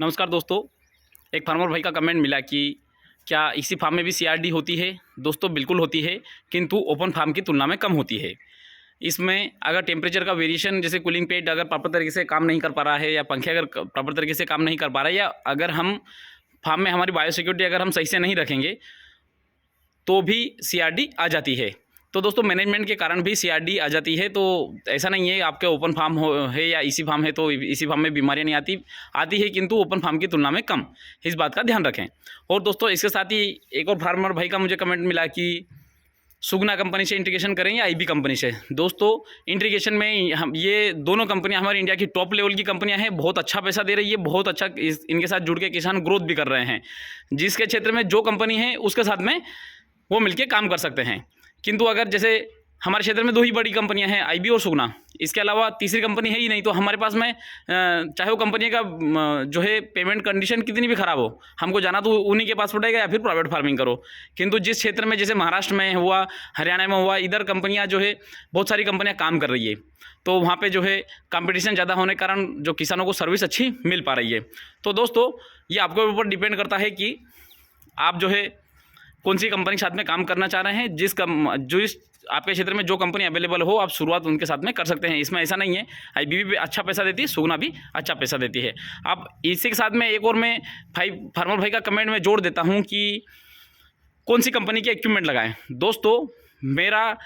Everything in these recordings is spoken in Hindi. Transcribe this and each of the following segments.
नमस्कार दोस्तों। एक फार्मर भाई का कमेंट मिला कि क्या इसी फार्म में भी सीआरडी होती है। दोस्तों बिल्कुल होती है, किंतु ओपन फार्म की तुलना में कम होती है। इसमें अगर टेम्परेचर का वेरिएशन, जैसे कूलिंग पेड अगर प्रॉपर तरीके से काम नहीं कर पा रहा है, या पंखे अगर प्रॉपर तरीके से काम नहीं कर पा रहा है, या अगर हम फार्म में हमारी बायोसिक्योरिटी अगर हम सही से नहीं रखेंगे तो भी सीआरडी आ जाती है। तो दोस्तों मैनेजमेंट के कारण भी सीआरडी आ जाती है। तो ऐसा नहीं है आपके ओपन फार्म है या इसी फार्म है तो इसी फार्म में बीमारियां नहीं आती है, किंतु ओपन फार्म की तुलना में कम। इस बात का ध्यान रखें। और दोस्तों इसके साथ ही एक और फार्मर भाई का मुझे कमेंट मिला कि सुगना कंपनी से इंटीग्रेशन करें या आईबी कंपनी से। दोस्तों इंटीग्रेशन में हम ये दोनों कंपनियां हमारी इंडिया की टॉप लेवल की कंपनियां हैं, बहुत अच्छा पैसा दे रही है, बहुत अच्छा इनके साथ जुड़ के किसान ग्रोथ भी कर रहे हैं। जिसके क्षेत्र में जो कंपनी है उसके साथ में वो मिलके काम कर सकते हैं। किंतु अगर जैसे हमारे क्षेत्र में दो ही बड़ी कंपनियां हैं, आईबी और सुगना, इसके अलावा तीसरी कंपनी है ही नहीं, तो हमारे पास में चाहे वो कंपनी का जो है पेमेंट कंडीशन कितनी भी ख़राब हो, हमको जाना तो उन्हीं के पास पड़ेगा या फिर प्राइवेट फार्मिंग करो। किंतु जिस क्षेत्र में जैसे महाराष्ट्र में हुआ, हरियाणा में हुआ, इधर कंपनियां जो है बहुत सारी कंपनियां काम कर रही है, तो वहाँ पे जो है कंपटीशन ज़्यादा होने के कारण जो किसानों को सर्विस अच्छी मिल पा रही है। तो दोस्तों ये आपके ऊपर डिपेंड करता है कि आप जो है कौन सी कंपनी के साथ में काम करना चाह रहे हैं। जिस आपके क्षेत्र में जो कंपनी अवेलेबल हो, आप शुरुआत उनके साथ में कर सकते हैं। इसमें ऐसा नहीं है, आईबी भी अच्छा पैसा देती है, सुगना भी अच्छा पैसा देती है। अब इसी के साथ में एक और मैं फार्मर भाई का कमेंट में जोड़ देता हूं कि कौन सी कंपनी के इक्विपमेंट लगाएं। दोस्तों मेरा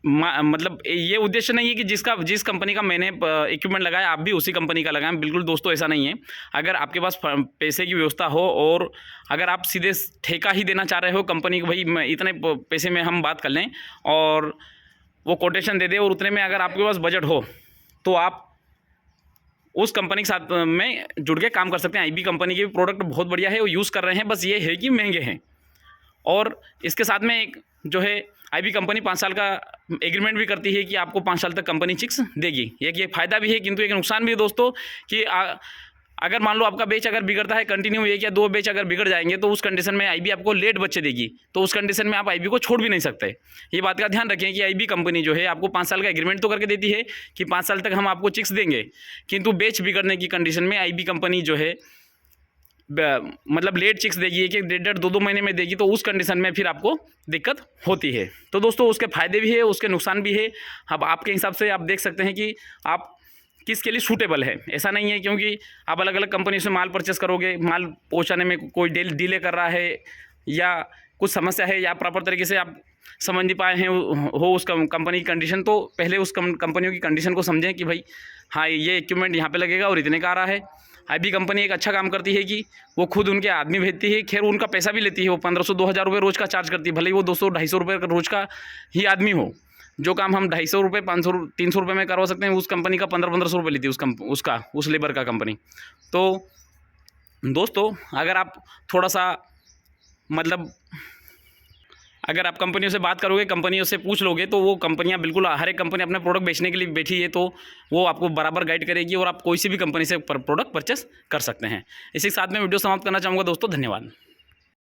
मतलब ये उद्देश्य नहीं है कि जिस कंपनी का मैंने इक्विपमेंट लगाया आप भी उसी कंपनी का लगाएं। बिल्कुल दोस्तों ऐसा नहीं है। अगर आपके पास पैसे की व्यवस्था हो और अगर आप सीधे ठेका ही देना चाह रहे हो कंपनी को, भाई इतने पैसे में हम बात कर लें और वो कोटेशन दे दे और उतने में अगर आपके पास बजट हो, तो आप उस कंपनी के साथ में जुड़ के काम कर सकते हैं। आईबी कंपनी के प्रोडक्ट बहुत बढ़िया है, वो यूज़ कर रहे हैं, बस ये है कि महंगे हैं। और इसके साथ में एक जो है आईबी कंपनी 5 साल का एग्रीमेंट भी करती है कि आपको 5 साल तक कंपनी चिक्स देगी। एक ये फ़ायदा भी है, किंतु एक नुकसान भी है दोस्तों कि अगर मान लो आपका बैच अगर बिगड़ता है, कंटिन्यू 1 या 2 बैच अगर बिगड़ जाएंगे, तो उस कंडीशन में आईबी आपको लेट बच्चे देगी। तो उस कंडीशन में आप आईबी को छोड़ भी नहीं सकते। ये बात का ध्यान रखें कि आईबी कंपनी जो है आपको 5 साल का एग्रीमेंट तो करके देती है कि 5 साल तक हम आपको चिक्स देंगे, किंतु बैच बिगड़ने की कंडीशन में आईबी कंपनी जो है मतलब लेट चिक्स देगी, 1-1, 1.5-2 महीने में देगी, तो उस कंडीशन में फिर आपको दिक्कत होती है। तो दोस्तों उसके फ़ायदे भी है, उसके नुकसान भी है। अब आपके हिसाब से आप देख सकते हैं कि आप किसके लिए सूटेबल है। ऐसा नहीं है क्योंकि आप अलग अलग कंपनी से माल परचेस करोगे, माल पहुंचाने में कोई डिले कर रहा है या कुछ समस्या है या प्रॉपर तरीके से आप समझ नहीं पाए हैं हो उस कंपनी की कंडीशन, तो पहले उस कंपनियों की कंडीशन को समझें कि भाई हाँ ये इक्विपमेंट यहाँ पे लगेगा और इतने का आ रहा है। आईबी कंपनी एक अच्छा काम करती है कि वो खुद उनके आदमी भेजती है, खैर उनका पैसा भी लेती है, वो 1500-2000 रुपये रोज़ का चार्ज करती है, भले ही वो 200-250 रुपये का रोज़ का ही आदमी हो। जो काम हम 250 रुपये, 500-300 रुपये में करवा सकते हैं, उस कंपनी का 1500 रुपये लेती है उस लेबर का कंपनी। तो दोस्तों अगर आप थोड़ा सा मतलब अगर आप कंपनियों से बात करोगे, कंपनियों से पूछ लोगे, तो वो कंपनियां बिल्कुल हर एक कंपनी अपने प्रोडक्ट बेचने के लिए बैठी है, तो वो आपको बराबर गाइड करेगी और आप कोई सी भी कंपनी से प्रोडक्ट परचेस कर सकते हैं। इसी के साथ में वीडियो समाप्त करना चाहूँगा दोस्तों। धन्यवाद।